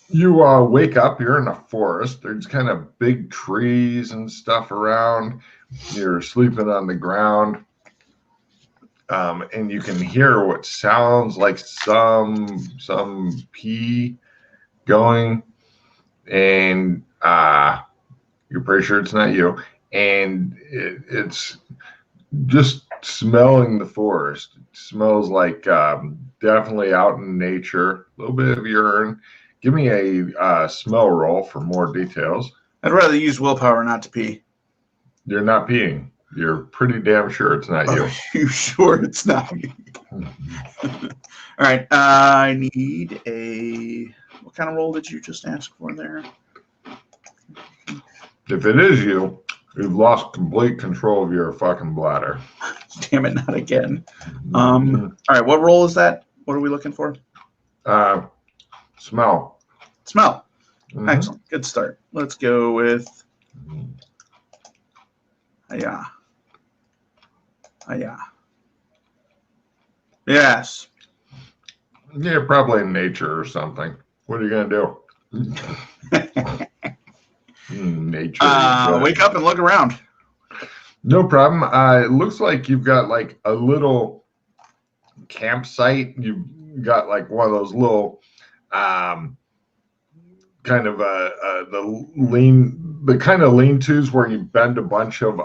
You wake up, you're in a forest. There's kind of big trees and stuff around. You're sleeping on the ground. And you can hear what sounds like some pee going, and you're pretty sure it's not you. And it's just smelling the forest. It smells like definitely out in nature. A little bit of urine. Give me a smell roll for more details. I'd rather use willpower not to pee. You're not peeing. You're pretty damn sure it's not you. Are you sure it's not me? All right. I need a... What kind of roll did you just ask for there? If it is you, you've lost complete control of your fucking bladder. Damn it, not again. All right, what roll is that? What are we looking for? Smell. Smell. Excellent. Good start. Let's go with... Yeah. Yes. Yeah, probably in nature or something. What are you going to do? Nature. Wake up and look around. No problem. It looks like you've got like a little campsite. You've got like one of those little kind of the kind of lean-tos where you bend a bunch of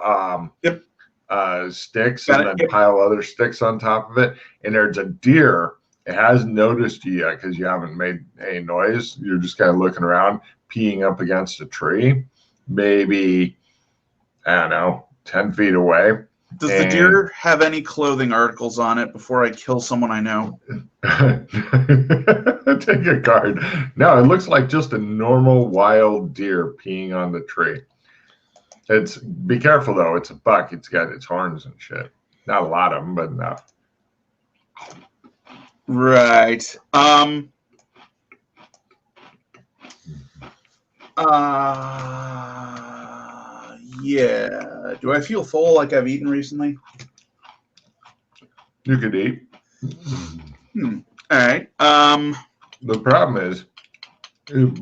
sticks and then pile other sticks on top of it. And there's a deer. It hasn't noticed you yet because you haven't made any noise. You're just kind of looking around, peeing up against a tree, maybe, I don't know, 10 feet away. Does the deer have any clothing articles on it before I kill someone I know? Take a card. No, it looks like just a normal wild deer peeing on the tree. Be careful though. It's a buck. It's got its horns and shit. Not a lot of them, but enough. Right. Yeah. Do I feel full like I've eaten recently? You could eat. All right. The problem is,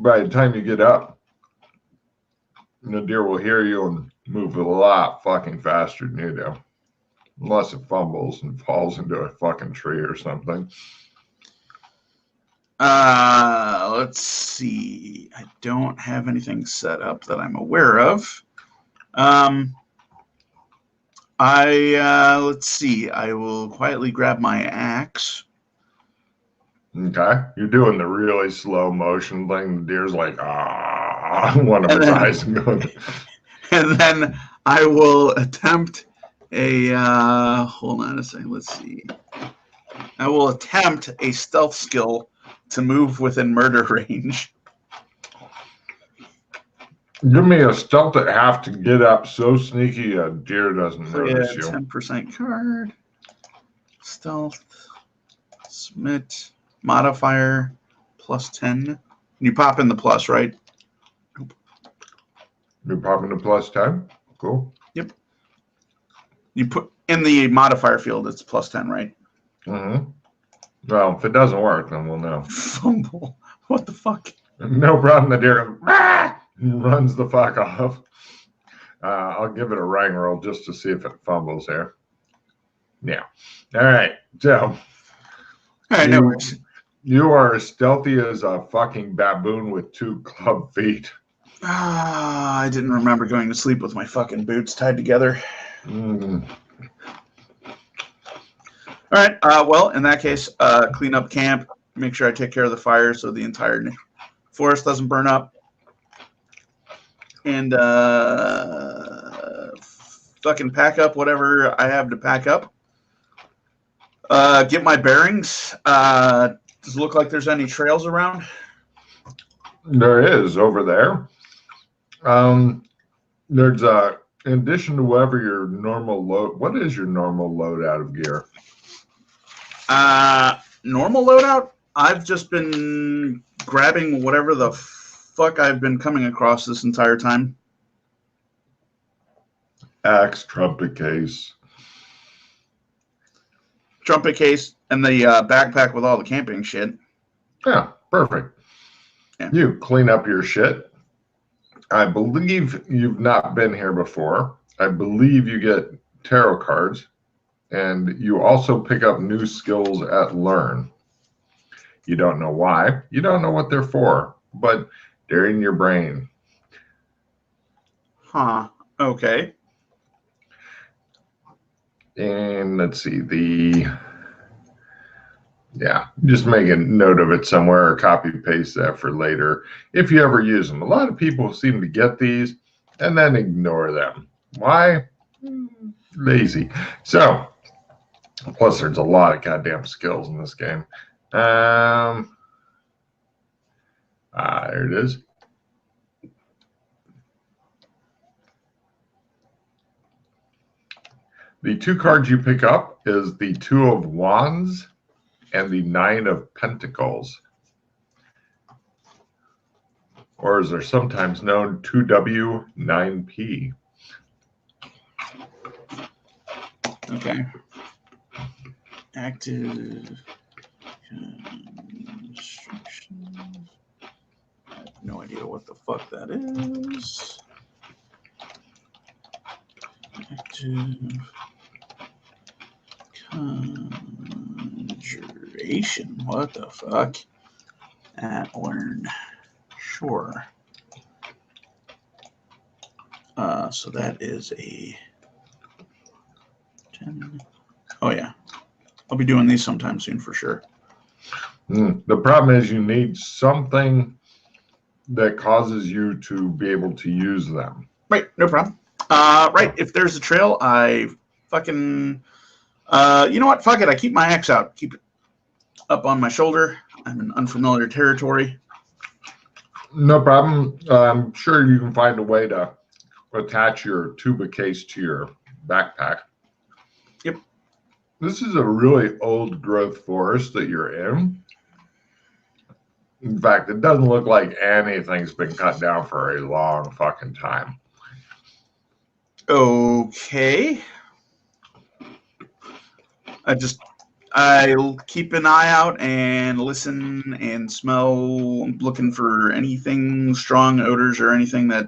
by the time you get up, the deer will hear you and move a lot fucking faster than you do. Unless it fumbles and falls into a fucking tree or something. Let's see. I don't have anything set up that I'm aware of. Let's see. I will quietly grab my axe. Okay. You're doing the really slow motion thing. The deer's like, one of his eyes going. And then I will attempt hold on a second. Let's see. I will attempt a stealth skill to move within murder range. Give me a stealth at half to get up so sneaky a deer doesn't notice you. 10% card. Stealth. Submit. Modifier. +10. You pop in the plus, right? You pop in the +10? Cool. Yep. You put in the modifier field, it's +10, right? Mm-hmm. Well, if it doesn't work, then we'll know. Fumble. What the fuck? No problem. The deer runs the fuck off. I'll give it a ring roll just to see if it fumbles here. Yeah. All right. So. All right. No worries. You are as stealthy as a fucking baboon with 2 club feet. I didn't remember going to sleep with my fucking boots tied together. All right. Well, in that case, clean up camp. Make sure I take care of the fire so the entire forest doesn't burn up. And fucking pack up whatever I have to pack up. Get my bearings. Does it look like there's any trails around? There is over there. There's in addition to whatever your normal load. What is your normal loadout of gear? Normal loadout? I've just been grabbing whatever the fuck I've been coming across this entire time. Axe, trumpet case. Trumpet case and the backpack with all the camping shit. Yeah, perfect. Yeah. You clean up your shit. I believe you've not been here before. I believe you get tarot cards, and you also pick up new skills at Learn. You don't know why. You don't know what they're for, but they're in your brain. Huh. Okay. And let's see, just make a note of it somewhere or copy paste that for later if you ever use them. A lot of people seem to get these and then ignore them. Why? Lazy. So, plus there's a lot of goddamn skills in this game. There it is. The two cards you pick up is the Two of Wands and the Nine of Pentacles, or as they're sometimes known, 2W, 9P. Okay. Active construction. I have no idea what the fuck that is. Active conjuration. What the fuck? At Learn. Sure. So that is a 10. Oh yeah. I'll be doing these sometime soon for sure. The problem is you need something that causes you to be able to use them. Right, no problem. Right, if there's a trail, I fucking you know what? Fuck it. I keep my axe out. Keep it up on my shoulder. I'm in unfamiliar territory. No problem. I'm sure you can find a way to attach your tuba case to your backpack. Yep. This is a really old growth forest that you're in. In fact, it doesn't look like anything's been cut down for a long fucking time. Okay. I keep an eye out and listen and smell. I'm looking for anything, strong odors or anything that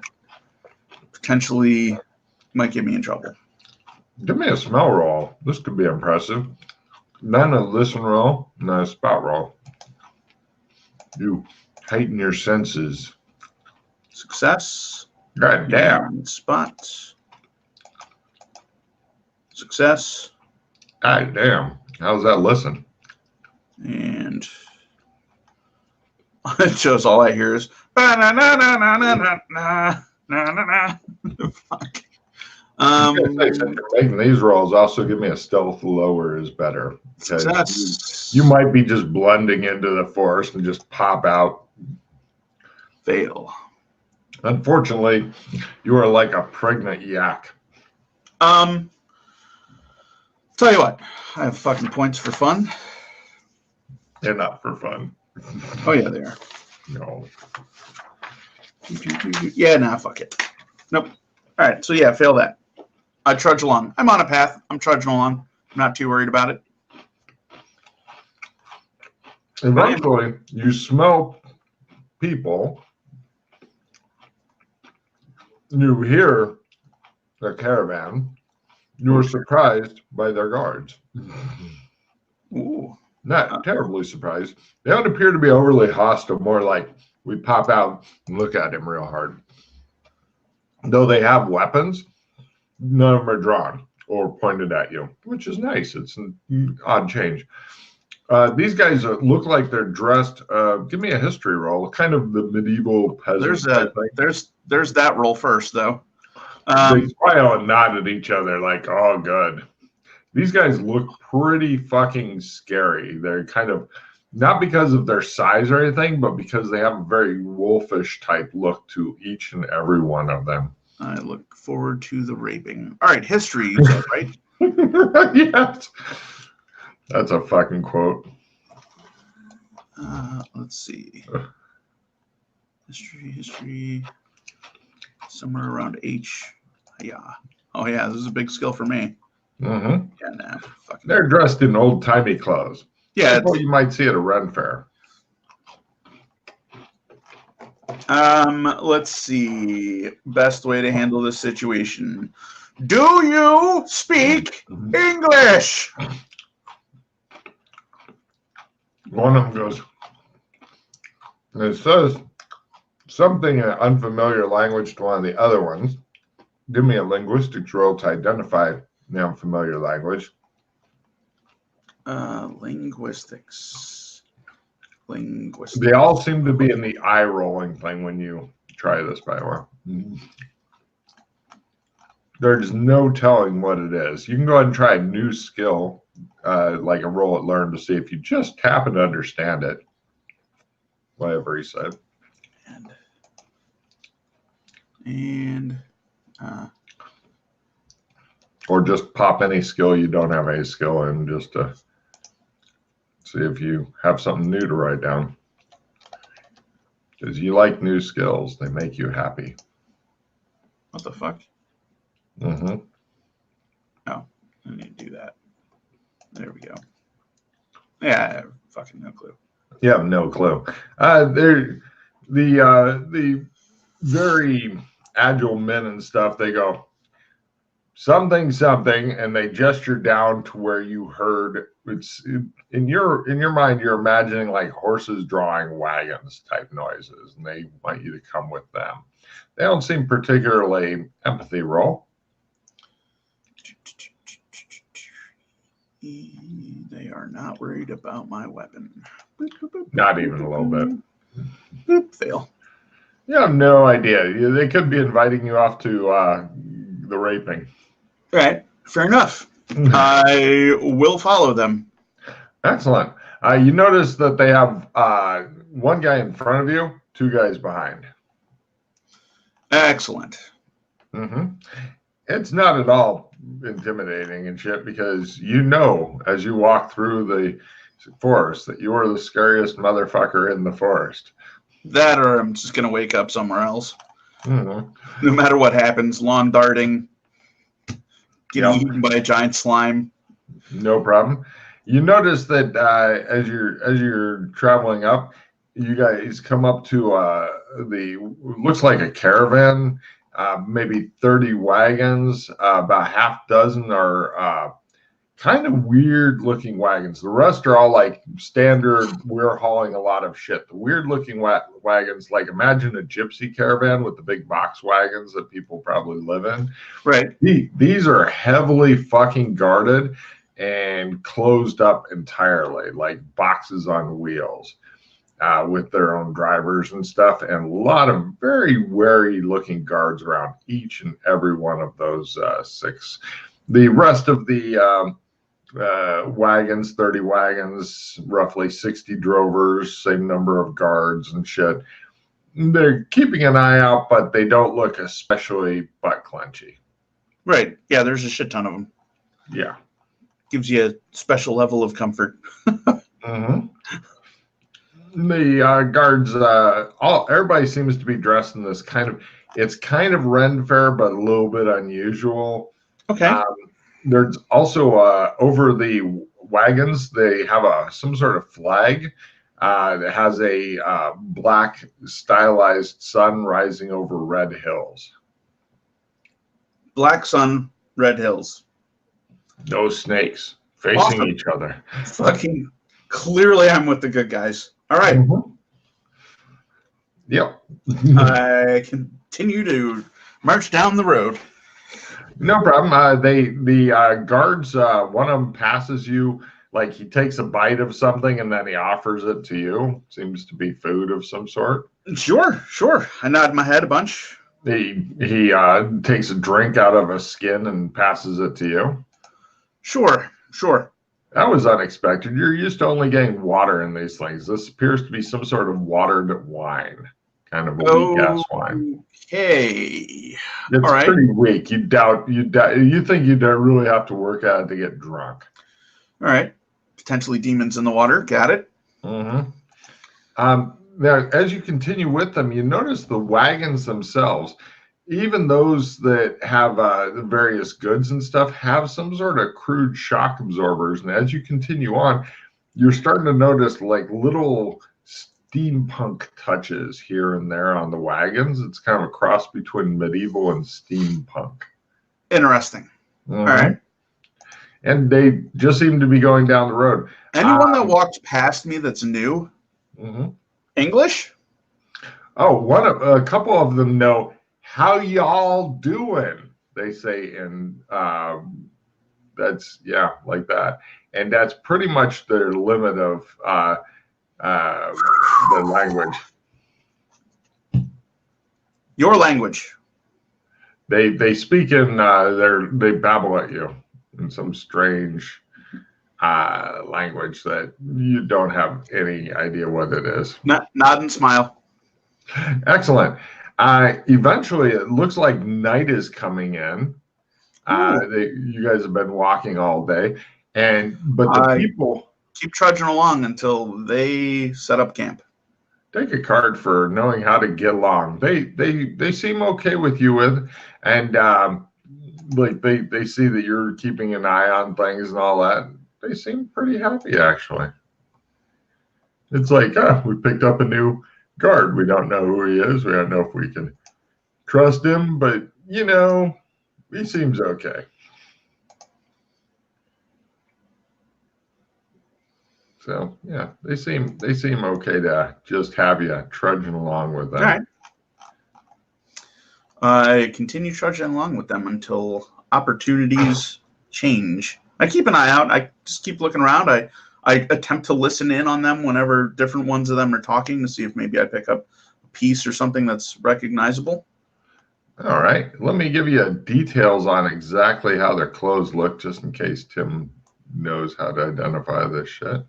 potentially might get me in trouble. Give me a smell roll. This could be impressive. Not a listen roll, not a spot roll. You heighten your senses. Success. God damn. And spot. Success. God damn. How's that listen? And it shows all I hear is na na na na na na na na na. Fuck. Making these rolls, also give me a stealth lower is better. Success. You might be just blending into the forest and just pop out. Fail. Unfortunately, you are like a pregnant yak. Tell you what, I have fucking points for fun. They're not for fun. Oh yeah, they are. No. Yeah, nah, fuck it. Nope. All right, so yeah, fail that. I trudge along. I'm on a path. I'm trudging along. I'm not too worried about it. Eventually, you smell people. You hear the caravan. You were surprised by their guards. Ooh. Not terribly surprised. They don't appear to be overly hostile, more like we pop out and look at him real hard. Though they have weapons, none of them are drawn or pointed at you, which is nice. It's an odd change. These guys look like they're dressed. Give me a history roll, kind of the medieval peasant. There's that roll first, though. They smile and nod at each other like, oh, good. These guys look pretty fucking scary. They're kind of, not because of their size or anything, but because they have a very wolfish type look to each and every one of them. I look forward to the raping. All right, history, you said, right? Yes. That's a fucking quote. Let's see. History. Somewhere around H. Yeah. Oh, yeah, this is a big skill for me. Mm-hmm. Yeah, nah. Fucking They're dressed in old-timey clothes. Yeah. That's what you might see at a Ren fair. Let's see. Best way to handle this situation. Do you speak English? One of them goes, and it says something in an unfamiliar language to one of the other ones. Give me a linguistics roll to identify the unfamiliar language. Linguistics. They all seem to be in the eye rolling thing when you try this, by the way. There's no telling what it is. You can go ahead and try a new skill, like a roll at learn, to see if you just happen to understand it. Whatever he said. Or just pop any skill you don't have any skill in, just to see if you have something new to write down. Because you like new skills, they make you happy. What the fuck? Mm-hmm. Oh, I need to do that. There we go. Yeah, I have fucking no clue. You have no clue. The very agile men and stuff, they go something, and they gesture down to where you heard. It's in your mind, you're imagining like horses drawing wagons type noises, and they want you to come with them. They don't seem particularly empathy roll. They are not worried about my weapon. Not even a little bit. Boop, fail. You have no idea. They could be inviting you off to the raping. Right. Fair enough. I will follow them. Excellent. You notice that they have one guy in front of you, two guys behind. Excellent. Mm-hmm. It's not at all intimidating and shit, because you know as you walk through the forest that you are the scariest motherfucker in the forest. That, or I'm just going to wake up somewhere else. Mm-hmm. No matter what happens, lawn darting, getting eaten by a giant slime. No problem. You notice that as you're traveling up, you guys come up to looks like a caravan, maybe 30 wagons. About half dozen are kind of weird looking wagons. The rest are all like standard, we're hauling a lot of shit. The weird looking wagons, like imagine a gypsy caravan with the big box wagons that people probably live in. Right. These are heavily fucking guarded and closed up entirely, like boxes on wheels, with their own drivers and stuff, and a lot of very wary looking guards around each and every one of those six. The rest of the wagons, 30 wagons, roughly 60 drovers, same number of guards and shit. They're keeping an eye out, but they don't look especially butt clenchy. Right. Yeah, there's a shit ton of them. Yeah. Gives you a special level of comfort. Mm-hmm. The guards, everybody seems to be dressed in this it's kind of Ren fair, but a little bit unusual. Okay. There's also over the wagons, they have some sort of flag that has a black stylized sun rising over red hills. Black sun, red hills. No snakes facing each other. Fucking clearly I'm with the good guys. All right. Mm-hmm. Yep. I continue to march down the road. No problem. The guards, one of them passes you, like he takes a bite of something and then he offers it to you. Seems to be food of some sort. Sure. I nod my head a bunch. He takes a drink out of a skin and passes it to you. Sure. That was unexpected. You're used to only getting water in these things. This appears to be some sort of watered wine, kind of a weak-ass wine. Okay. It's all right. Pretty weak. You think you don't really have to work at it to get drunk. All right. Potentially demons in the water. Got it. Mm-hmm. Now, as you continue with them, you notice the wagons themselves, even those that have various goods and stuff, have some sort of crude shock absorbers. And as you continue on, you're starting to notice like little steampunk touches here and there on the wagons. It's kind of a cross between medieval and steampunk. Interesting. All right. And they just seem to be going down the road. Anyone that walks past me that's new, English? Oh, a couple of them know, how y'all doing? They say in that's like that, and that's pretty much their limit of the language. Your language. They speak in they babble at you in some strange language that you don't have any idea what it is. Nod and smile. Excellent. Eventually, it looks like night is coming in. You guys have been walking all day, but the people keep trudging along until they set up camp. Take a card for knowing how to get along. They seem okay with you and like they see that you're keeping an eye on things and all that. They seem pretty happy, actually. It's like, we picked up a new guard. We don't know who he is. We don't know if we can trust him, but he seems okay. So yeah, they seem okay to just have you trudging along with them. All right. I continue trudging along with them until opportunities change. I keep an eye out. I just keep looking around. I attempt to listen in on them whenever different ones of them are talking to see if maybe I pick up a piece or something that's recognizable. All right. Let me give you details on exactly how their clothes look, just in case Tim knows how to identify this shit.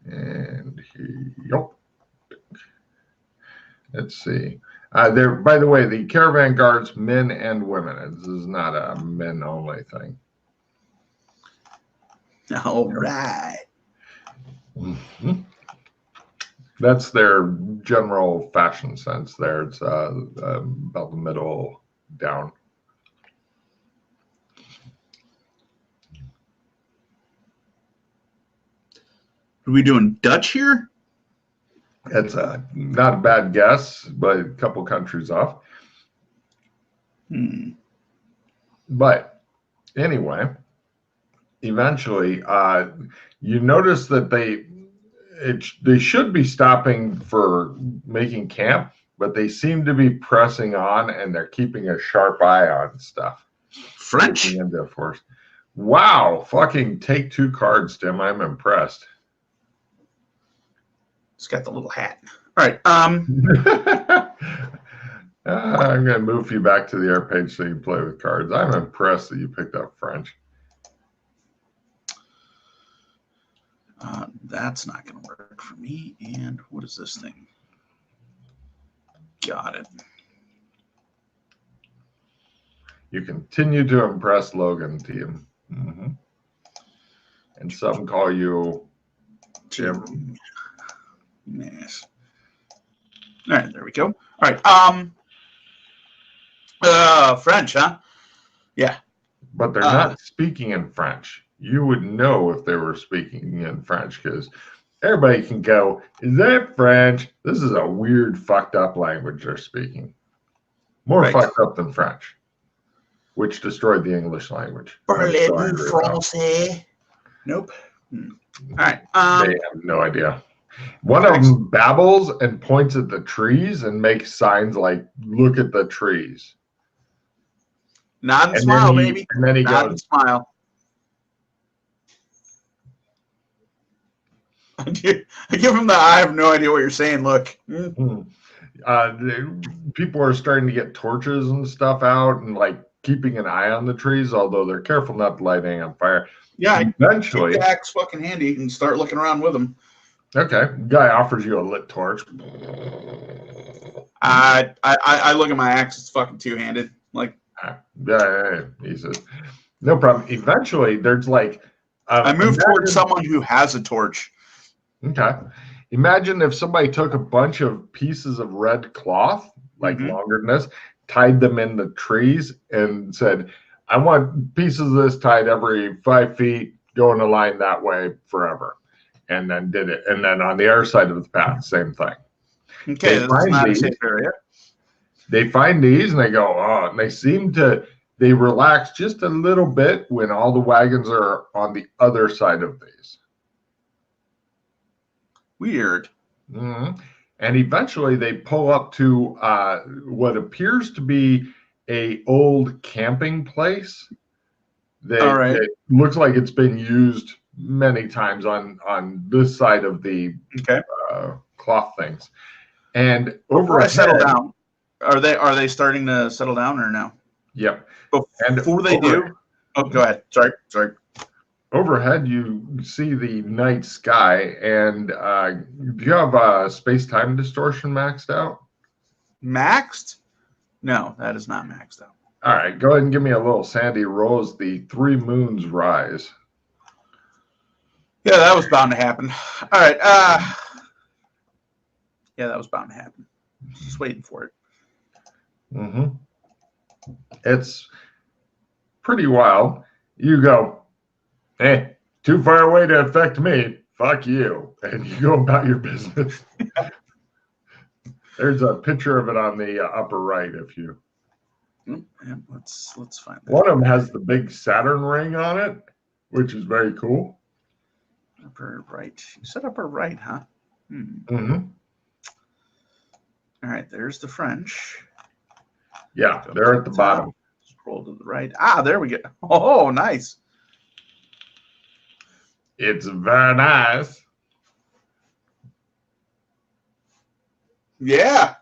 And let's see. There, by the way, the caravan guards, men and women. This is not a men only thing. All right. That's their general fashion sense there. It's about the middle down. Are we doing Dutch here? That's not a bad guess, but a couple countries off. But anyway, eventually, you notice that they should be stopping for making camp, but they seem to be pressing on, and they're keeping a sharp eye on stuff. French. Wow! Fucking take 2 cards, Tim. I'm impressed. It's got the little hat. All right. I'm going to move you back to the air page so you can play with cards. I'm impressed that you picked up French. That's not going to work for me. And what is this thing? Got it. You continue to impress Logan, team. And some call you Jim. Yes. All right, there we go. All right. French, huh? Yeah. But they're not speaking in French. You would know if they were speaking in French because everybody can go, is that French? This is a weird, fucked up language they're speaking. More fucked up than French, which destroyed the English language. Parlez-vous français? Nope. All right. They have no idea. One of them babbles and points at the trees and makes signs like, look at the trees. Nod and smile, baby. And then he Nod goes, and smile. I give him the I have no idea what you're saying look. People are starting to get torches and stuff out and like keeping an eye on the trees, although they're careful not to light anything on fire. Yeah, eventually, keep the axe fucking handy and start looking around with them. Okay, guy offers you a lit torch. I look at my axe; it's fucking two-handed. Like, yeah, he says, no problem. Eventually, there's like I move towards someone who has a torch. Okay, imagine if somebody took a bunch of pieces of red cloth, like longer than this, tied them in the trees, and said, "I want pieces of this tied every 5 feet, go in a line that way forever." and then did it. And then on the other side of the path, same thing. Okay, that's not a safe area. They find these and they go, oh, and they relax just a little bit when all the wagons are on the other side of these. Weird. Mm-hmm. And eventually they pull up to what appears to be a old camping place. All right. It looks like it's been used many times on this side of the cloth things. And before I settle down, are they starting to settle down or no? Yep. Before they do, oh, go ahead. Sorry. Overhead, you see the night sky, and do you have space-time distortion maxed out? Maxed? No, that is not maxed out. All right, go ahead and give me a little Sandy Rose, the 3 moons rise. Yeah, that was bound to happen. All right. Yeah, that was bound to happen. Just waiting for it. Mm-hmm. It's pretty wild. You go, hey, too far away to affect me. Fuck you. And you go about your business. There's a picture of it on the upper right if you... Yeah, let's find that. One of them has the big Saturn ring on it, which is very cool. Upper right. You said upper right, huh? Mm-hmm. All right, there's the French. Yeah, they're at the bottom. Scroll to the right. Ah, there we go. Oh, nice. It's very nice. Yeah.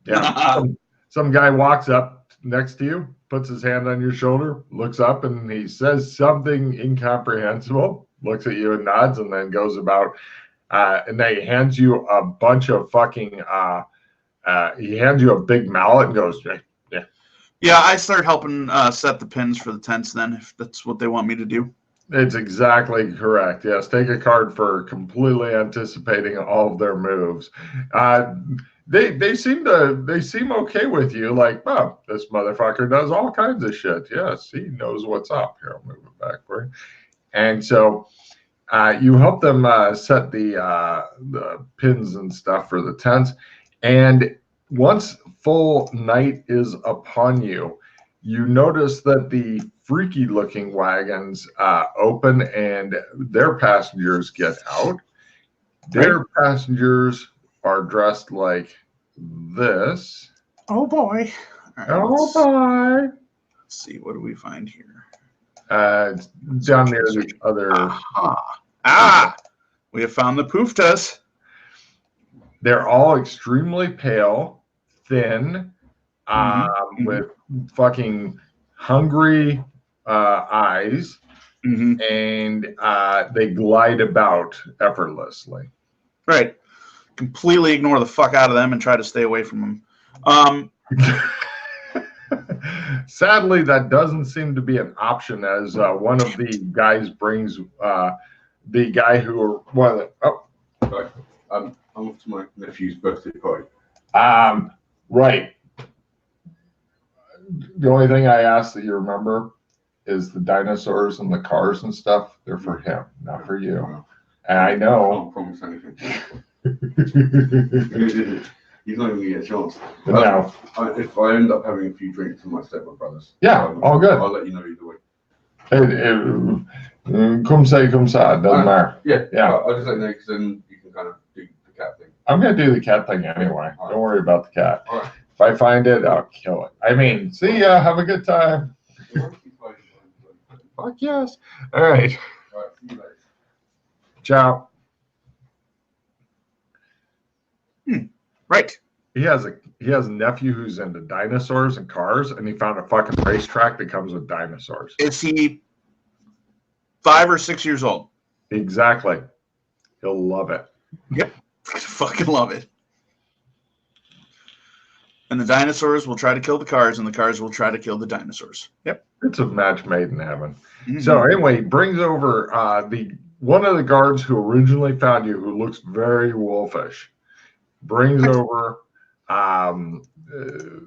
Yeah. Some guy walks up next to you, puts his hand on your shoulder, looks up, and he says something incomprehensible, looks at you and nods, and then goes about, and then he hands you a bunch of fucking, he hands you a big mallet and goes, yeah. Yeah, I start helping set the pins for the tents then, if that's what they want me to do. It's exactly correct. Yes, take a card for completely anticipating all of their moves. They seem okay with you. Like, oh, this motherfucker does all kinds of shit. Yes, he knows what's up. Here, I'll move it back for you. And so you help them set the pins and stuff for the tents. And once full night is upon you, you notice that the freaky looking wagons open and their passengers get out. Their passengers are dressed like this. Oh boy. Right, oh boy. Let's see, what do we find here? Down near the other. We have found the pooftas. They're all extremely pale, thin, with fucking hungry eyes, and they glide about effortlessly. Right. Completely ignore the fuck out of them and try to stay away from them. Sadly, that doesn't seem to be an option, as one of the guys brings the guy who I'm off to my nephew's birthday party. Right. The only thing I ask that you remember is the dinosaurs and the cars and stuff. They're for him, not for you. Well, and I know. I can't promise anything. He's not even going to get a chance. No. If I end up having a few drinks with my stepbrothers, all good. I'll let you know either way. Come say, come sa. Doesn't matter. Yeah. I'll just let you know because then you can kind of do the cat thing. I'm going to do the cat thing anyway. All Don't worry about the cat. All right. If I find it, I'll kill it. I mean, see ya. Have a good time. Fuck yes. All right. All right. See you later. Ciao. Right. He has a nephew who's into dinosaurs and cars, and he found a fucking racetrack that comes with dinosaurs. Is he 5 or 6 years old? Exactly. He'll love it. Yep. Fucking love it. And the dinosaurs will try to kill the cars, and the cars will try to kill the dinosaurs. Yep. It's a match made in heaven. So anyway, he brings over one of the guards who originally found you, who looks very wolfish, brings over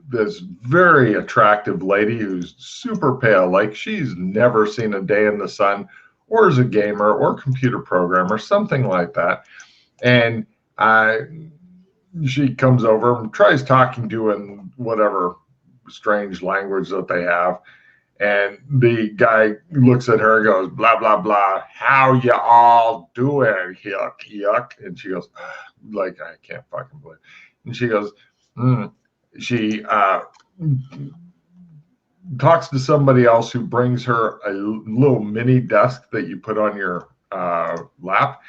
this very attractive lady who's super pale, like she's never seen a day in the sun or is a gamer or computer programmer, something like that. And she comes over and tries talking to in whatever strange language that they have. And the guy looks at her and goes, blah, blah, blah. How you all doing? Yuck, yuck. And she goes, like, I can't fucking believe it. And she goes, She talks to somebody else who brings her a little mini desk that you put on your lap.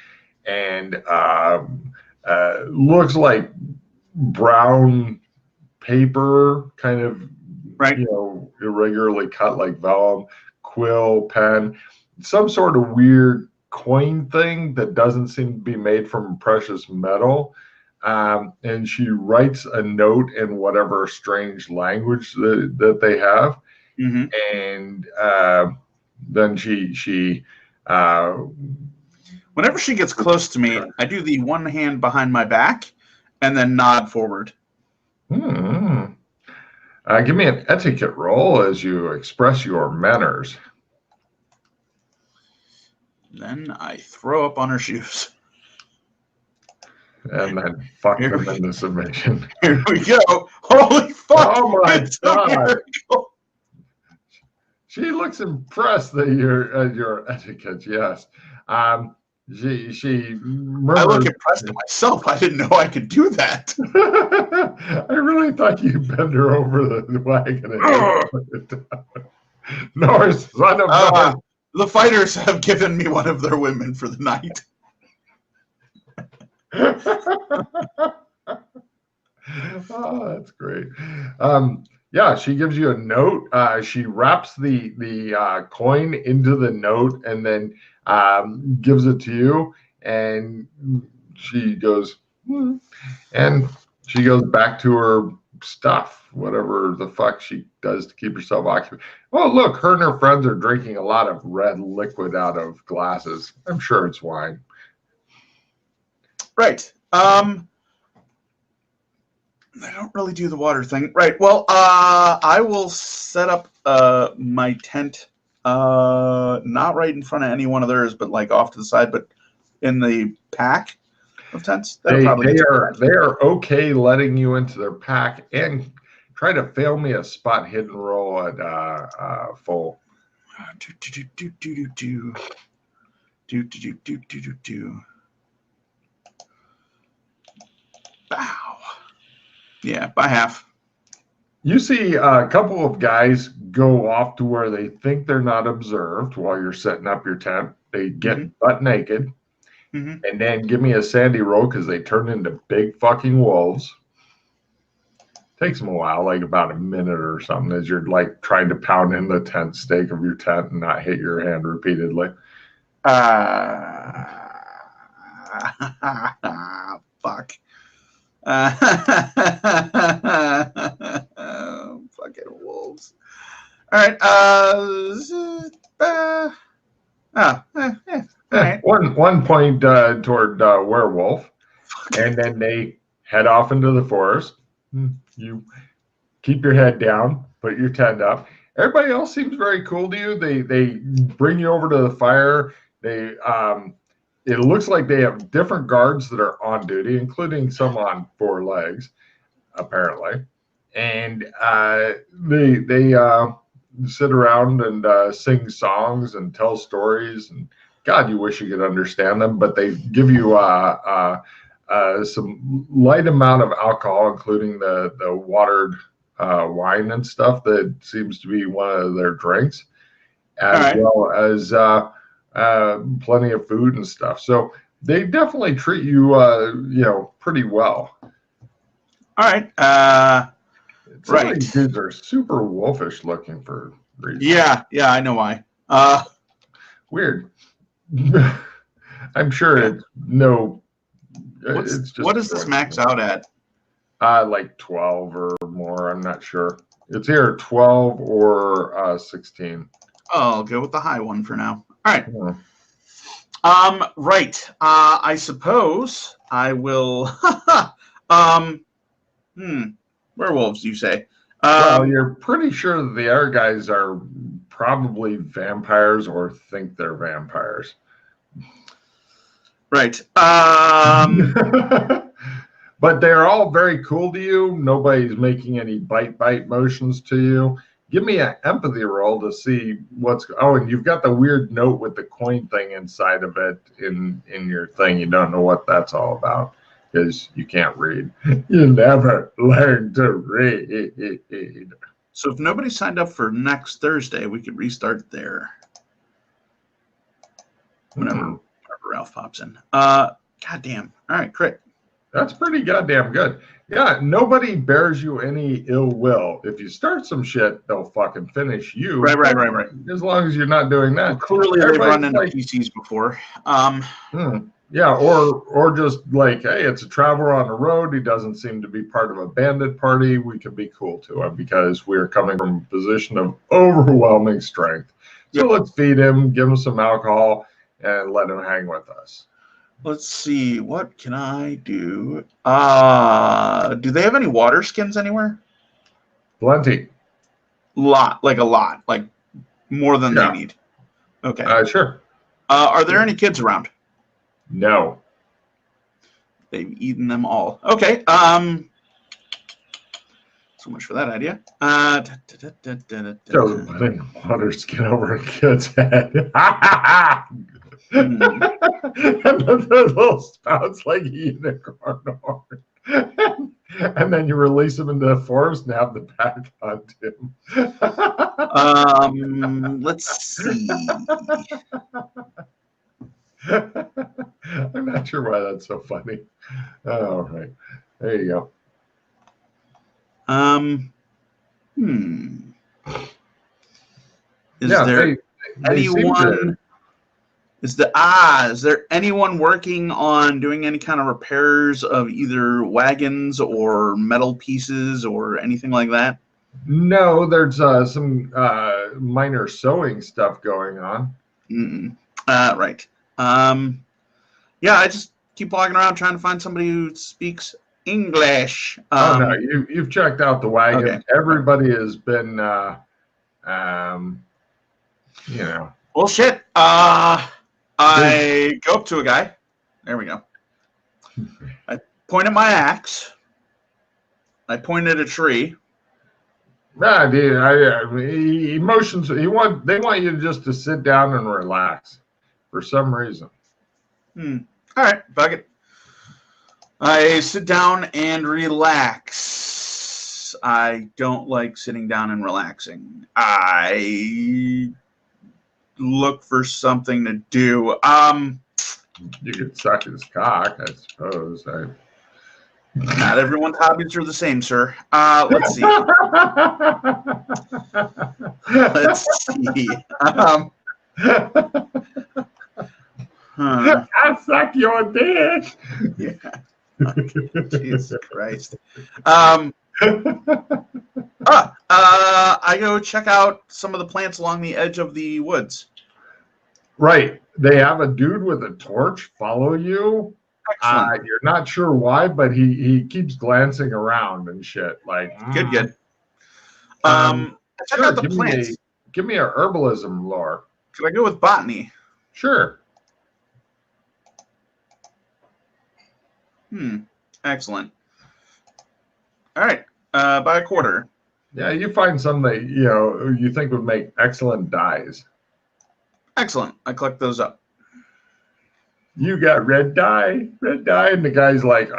And looks like brown paper, kind of, right, irregularly cut like vellum, quill, pen, some sort of weird coin thing that doesn't seem to be made from precious metal. And she writes a note in whatever strange language that they have. And then she whenever she gets close to me, I do the one hand behind my back and then nod forward. Give me an etiquette roll as you express your manners. Then I throw up on her shoes. And then fuck them into submission. Here we go. Holy fuck. Oh my it's God. She looks impressed that your etiquette, yes. She murmurs, I look impressed at myself. I didn't know I could do that. I really thought you bend her over the wagon. Norse, son of Norse. The fighters have given me one of their women for the night. Oh, that's great. Yeah, she gives you a note. She wraps the coin into the note and then gives it to you. And she goes, and she goes back to her stuff, whatever the fuck she does to keep herself occupied. Oh, look, her and her friends are drinking a lot of red liquid out of glasses. I'm sure it's wine. Right. I don't really do the water thing. Right. Well, I will set up my tent not right in front of any one of theirs, but like off to the side, but in the pack of tents. They are okay letting you into their pack, and try to fail me a spot hidden roll at full. Bow. Yeah, by half. You see a couple of guys go off to where they think they're not observed while you're setting up your tent. They get butt naked, and then give me a sandy roll because they turn into big fucking wolves. Takes them a while, like about a minute or something, as you're like trying to pound in the tent stake of your tent and not hit your hand repeatedly. Fuck. Fucking wolves. All right. All right. One point toward werewolf, and then they head off into the forest. You keep your head down, put your tent up. Everybody else seems very cool to you. They bring you over to the fire. They it looks like they have different guards that are on duty, including some on 4 legs, apparently. And they sit around and sing songs and tell stories. And God, you wish you could understand them, but they give you some light amount of alcohol, including the watered wine and stuff that seems to be one of their drinks, as well as plenty of food and stuff. So they definitely treat you, pretty well. All right. Some of these dudes are super wolfish looking for reasons. Yeah, I know why. Weird. I'm sure it's no. It's just what does this max out at? Like 12 or more. I'm not sure. It's either 12 or 16. Oh, I'll go with the high one for now. All right. Yeah. Right. I suppose I will. Werewolves, you say? Well, you're pretty sure that the other guys are probably vampires or think they're vampires. Right. But they're all very cool to you. Nobody's making any bite motions to you. Give me an empathy roll to see what's. Oh, and you've got the weird note with the coin thing inside of it in your thing. You don't know what that's all about because you can't read. You never learn to read. So if nobody signed up for next Thursday, we could restart there. Whenever Ralph pops in. Goddamn. All right, crit. That's pretty goddamn good. Yeah, nobody bears you any ill will. If you start some shit, they'll fucking finish you. Right. As long as you're not doing that. Well, clearly they've run into PCs before. Yeah, or just like, hey, it's a traveler on the road. He doesn't seem to be part of a bandit party. We could be cool to him because we're coming from a position of overwhelming strength. So let's feed him, give him some alcohol, and let him hang with us. Let's see. What can I do? Do they have any water skins anywhere? Plenty. A lot. Like more than they need. Okay. Sure. Are there any kids around? No. They've eaten them all. Okay. So much for that idea. So putting water skin over a kid's head. And then the little spouts like unicorn horn. And then you release him into the forest and have the pack hunt him. Let's see. I'm not sure why that's so funny. All right. There you go. Is there anyone? Is there anyone working on doing any kind of repairs of either wagons or metal pieces or anything like that? No, there's some minor sewing stuff going on. Right. Yeah, I just keep walking around trying to find somebody who speaks English. No, you've checked out the wagon. Okay. Everybody has been, Well, shit. I go up to a guy. There we go. I point at my axe. I point at a tree. Nah, dude. Emotions. They want you just to sit down and relax, for some reason. All right, fuck it. I sit down and relax. I don't like sitting down and relaxing. I look for something to do. You could suck his cock, I suppose. Not everyone's hobbies are the same, sir. Let's see. I suck your dick. Yeah. Jesus Christ. I go check out some of the plants along the edge of the woods. Right. They have a dude with a torch follow you. You're not sure why, but he keeps glancing around and shit. Like good. Check sure, out the plants. Give me a herbalism lore. Could I go with botany? Sure. Excellent. All right. By a quarter. Yeah, you find some that you think would make excellent dyes. Excellent. I collect those up. You got red dye, and the guy's like,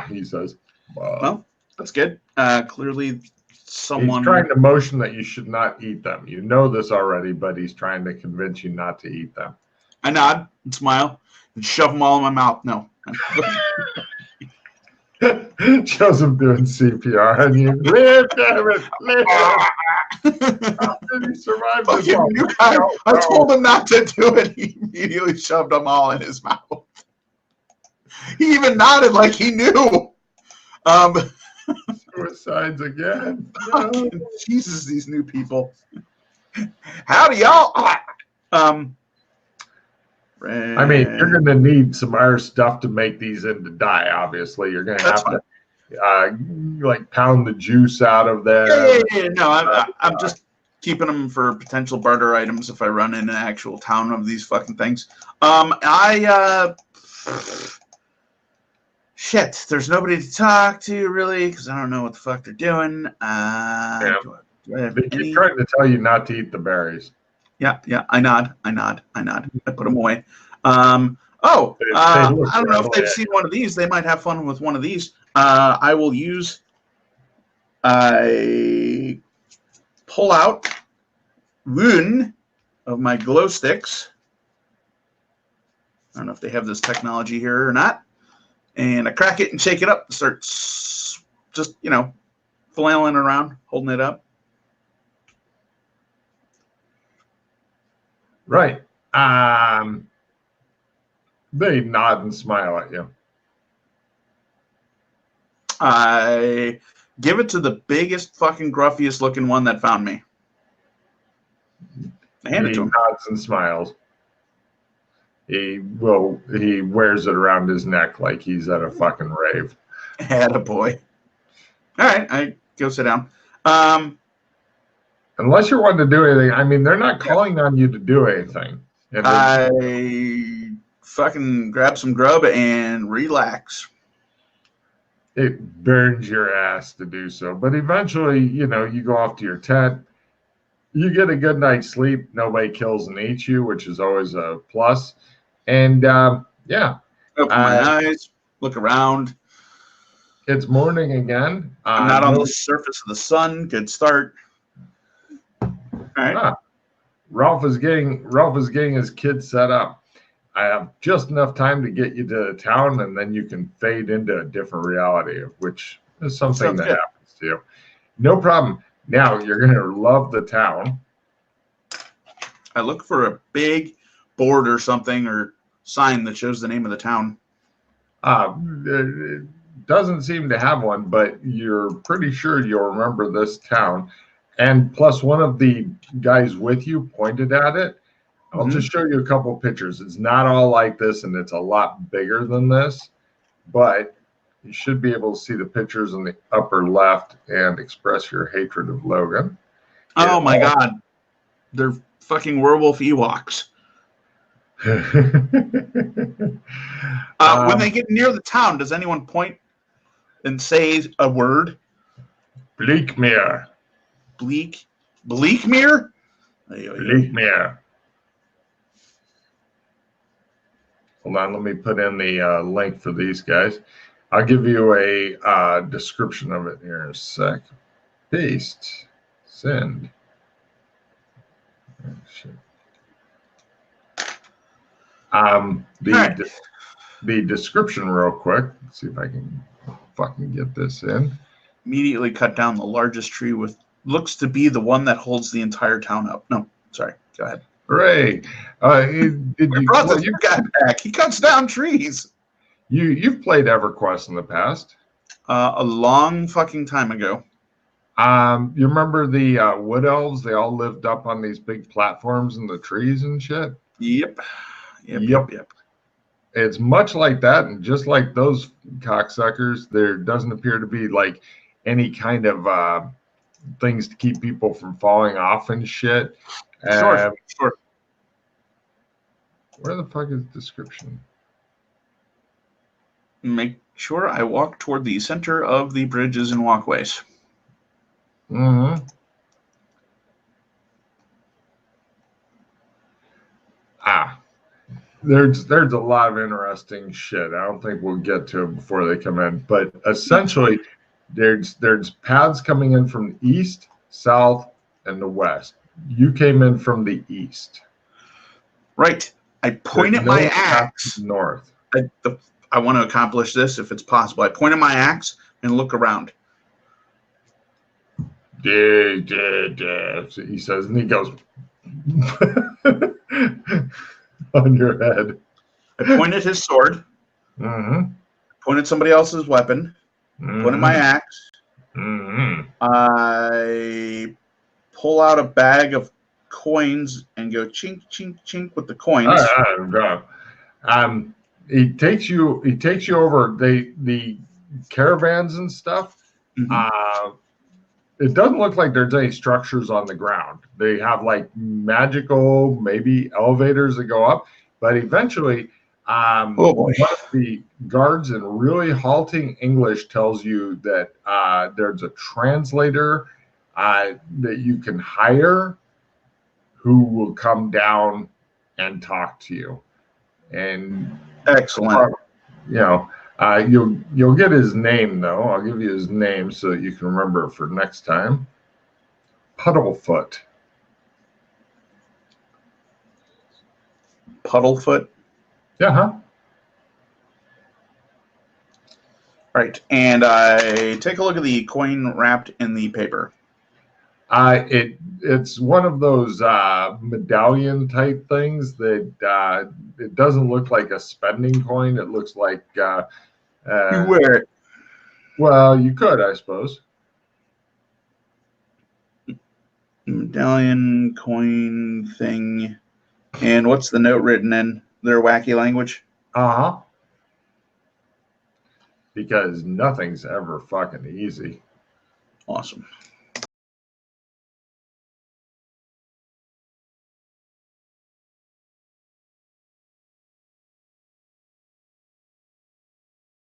he says, well, that's good. Clearly, someone he's trying to motion that you should not eat them. You know this already, but he's trying to convince you not to eat them. I nod and smile and shove them all in my mouth. No. Shows him doing CPR, and you live, damn it, live. He survived. I told him not to do it. He immediately shoved them all in his mouth. He even nodded like he knew. Suicides again. Jesus, these new people. Howdy, y'all. I mean, you're going to need some other stuff to make these into dye, obviously. You're going to have to, pound the juice out of there. Yeah. No, I'm just keeping them for potential barter items if I run in an actual town of these fucking things. Shit, there's nobody to talk to really because I don't know what the fuck they're doing. Do I have They keep any? trying to tell you not to eat the berries. Yeah. I nod. I put them away. They I look don't know if they've friendly. seen one of these. They might have fun with one of these. I will use. I pull out one of my glow sticks. I don't know if they have this technology here or not. And I crack it and shake it up. Start just, flailing around, holding it up. Right. They nod and smile at you. I give it to the biggest, fucking gruffiest looking one that found me. I hand it to him. Nods and smiles. He wears it around his neck like he's at a fucking rave. Attaboy. All right, I go sit down. Unless you're wanting to do anything, I mean, they're not calling on you to do anything. I fucking grab some grub and relax. It burns your ass to do so. But eventually, you go off to your tent. You get a good night's sleep. Nobody kills and eats you, which is always a plus. And, Open my eyes, look around. It's morning again. I'm not on the surface of the sun. Good start. All right. Ralph is getting his kids set up. I have just enough time to get you to the town, and then you can fade into a different reality, which is something that happens to you. No problem. Now you're going to love the town. I look for a big board or something or sign that shows the name of the town. It doesn't seem to have one, but you're pretty sure you'll remember this town. And plus, one of the guys with you pointed at it. I'll just show you a couple pictures. It's not all like this, and it's a lot bigger than this, but you should be able to see the pictures in the upper left and express your hatred of Logan. Oh my God. They're fucking werewolf Ewoks. When they get near the town, does anyone point and say a word? Bleakmere. Bleakmere? Bleakmere. Hold on, let me put in the link for these guys. I'll give you a description of it here in a sec. Paste. Send. Oh, shit. The description real quick. Let's see if I can fucking get this in. Immediately cut down the largest tree with looks to be the one that holds the entire town up. No, sorry. Go ahead. Hooray. I brought this guy back. He cuts down trees. You've played EverQuest in the past. A long fucking time ago. You remember the wood elves? They all lived up on these big platforms in the trees and shit? Yep. It's much like that, and just like those cocksuckers, there doesn't appear to be like any kind of things to keep people from falling off and shit. Sure. Where the fuck is the description? Make sure I walk toward the center of the bridges and walkways. Mm-hmm. There's a lot of interesting shit. I don't think we'll get to it before they come in, but essentially there's paths coming in from the east, south, and the west. You came in from the east. Right. I point at my axe. North. I want to accomplish this if it's possible. I point at my axe and look around. He says, and he goes on your head. I point at his sword. Mm-hmm. Point at somebody else's weapon. Mm-hmm. Point at my axe. Mm-hmm. I pull out a bag of coins and go chink, chink, chink with the coins. He takes you over the caravans and stuff. Mm-hmm. it doesn't look like there's any structures on the ground. They have like magical, maybe elevators that go up, but eventually, Oh boy. one of the guards in really halting English tells you that there's a translator that you can hire who will come down and talk to you. And Excellent. you'll get his name though. I'll give you his name so that you can remember it for next time. Puddlefoot. Puddlefoot. Yeah, huh? Right. And I take a look at the coin wrapped in the paper. It's one of those medallion type things that it doesn't look like a spending coin. It looks like You wear it. well, you could, I suppose. Medallion coin thing. And what's the note written in their wacky language? Uh-huh. Because nothing's ever fucking easy. Awesome.